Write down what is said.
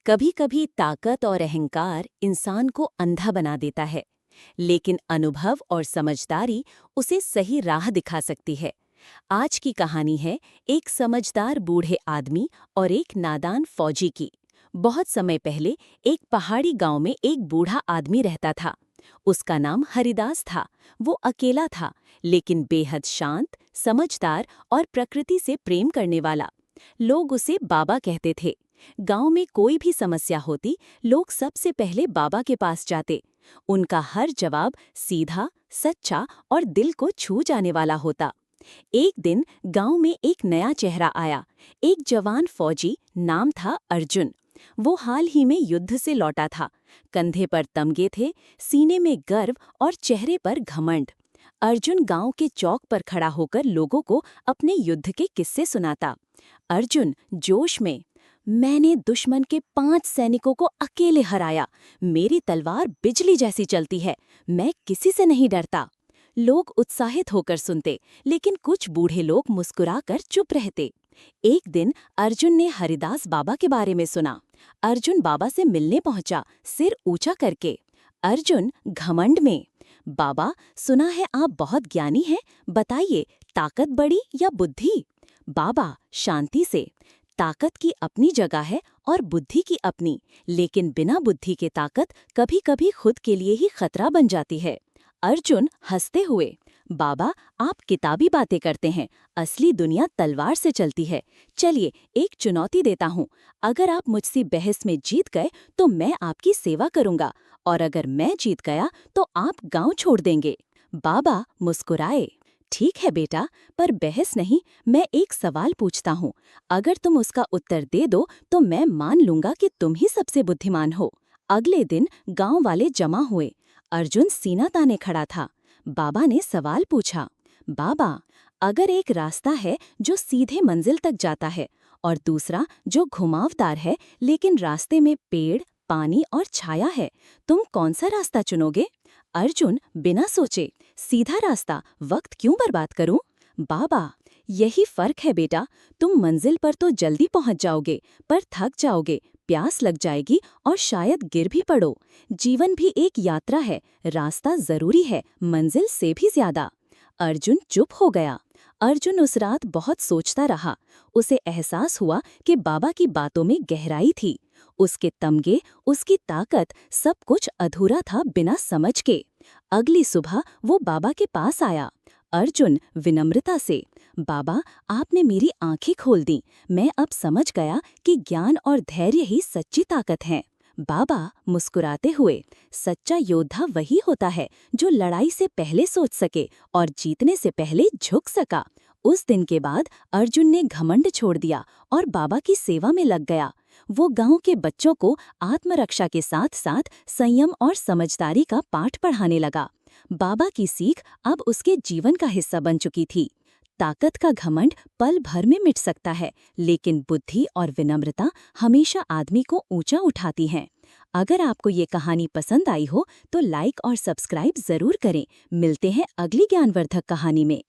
कभी कभी ताकत और अहंकार इंसान को अंधा बना देता है, लेकिन अनुभव और समझदारी उसे सही राह दिखा सकती है। आज की कहानी है एक समझदार बूढ़े आदमी और एक नादान फौजी की। बहुत समय पहले एक पहाड़ी गांव में एक बूढ़ा आदमी रहता था। उसका नाम हरिदास था। वो अकेला था, लेकिन बेहद शांत, समझदार और प्रकृति से प्रेम करने वाला। लोग उसे बाबा कहते थे। गांव में कोई भी समस्या होती, लोग सबसे पहले बाबा के पास जाते। उनका हर जवाब सीधा, सच्चा और दिल को छू जाने वाला होता। एक दिन गांव में एक नया चेहरा आया। एक जवान फौजी, नाम था अर्जुन। वो हाल ही में युद्ध से लौटा था। कंधे पर तमगे थे, सीने में गर्व और चेहरे पर घमंड। अर्जुन गांव के चौक पर खड़ा होकर लोगों को अपने युद्ध के किस्से सुनाता। अर्जुन जोश में, मैंने दुश्मन के 5 सैनिकों को अकेले हराया। मेरी तलवार बिजली जैसी चलती है। मैं किसी से नहीं डरता। लोग उत्साहित होकर सुनते, लेकिन कुछ बूढ़े लोग मुस्कुराकर चुप रहते। एक दिन अर्जुन ने हरिदास बाबा के बारे में सुना। अर्जुन बाबा से मिलने पहुंचा, सिर ऊंचा करके। अर्जुन घमंड में, बाबा, सुना है आप बहुत ज्ञानी हैं। बताइए, ताकत बड़ी या बुद्धि? बाबा शांति से, ताकत की अपनी जगह है और बुद्धि की अपनी, लेकिन बिना बुद्धि के ताकत कभी-कभी खुद के लिए ही खतरा बन जाती है। अर्जुन हंसते हुए, बाबा, आप किताबी बातें करते हैं, असली दुनिया तलवार से चलती है। चलिए, एक चुनौती देता हूँ। अगर आप मुझसे बहस में जीत गए तो मैं आपकी सेवा करूँगा, और अगर मैं जीत गया तो आप गांव छोड़ देंगे। बाबा मुस्कुराए, ठीक है बेटा, पर बहस नहीं, मैं एक सवाल पूछता हूँ। अगर तुम उसका उत्तर दे दो तो मैं मान लूंगा कि तुम ही सबसे बुद्धिमान हो। अगले दिन गांव वाले जमा हुए। अर्जुन सीना ताने खड़ा था। बाबा ने सवाल पूछा, बाबा, अगर एक रास्ता है जो सीधे मंजिल तक जाता है और दूसरा जो घुमावदार है, लेकिन रास्ते में पेड़, पानी और छाया है, तुम कौन सा रास्ता चुनोगे? अर्जुन बिना सोचे, सीधा रास्ता, वक्त क्यों बर्बाद करूं? बाबा, यही फर्क है बेटा। तुम मंजिल पर तो जल्दी पहुंच जाओगे, पर थक जाओगे, प्यास लग जाएगी और शायद गिर भी पड़ो। जीवन भी एक यात्रा है, रास्ता जरूरी है, मंजिल से भी ज्यादा। अर्जुन चुप हो गया। अर्जुन उस रात बहुत सोचता रहा। उसे एहसास हुआ कि बाबा की बातों में गहराई थी। उसके तमगे, उसकी ताकत, सब कुछ अधूरा था बिना समझ के। अगली सुबह वो बाबा के पास आया। अर्जुन विनम्रता से, बाबा, आपने मेरी आंखें खोल दी। मैं अब समझ गया कि ज्ञान और धैर्य ही सच्ची ताकत हैं। बाबा मुस्कुराते हुए, सच्चा योद्धा वही होता है जो लड़ाई से पहले सोच सके और जीतने से पहले झुक सका। उस दिन के बाद अर्जुन ने घमंड छोड़ दिया और बाबा की सेवा में लग गया। वो गांव के बच्चों को आत्मरक्षा के साथ साथ संयम और समझदारी का पाठ पढ़ाने लगा। बाबा की सीख अब उसके जीवन का हिस्सा बन चुकी थी। ताकत का घमंड पल भर में मिट सकता है, लेकिन बुद्धि और विनम्रता हमेशा आदमी को ऊंचा उठाती हैं। अगर आपको ये कहानी पसंद आई हो तो लाइक और सब्सक्राइब जरूर करें। मिलते हैं अगली ज्ञानवर्धक कहानी में।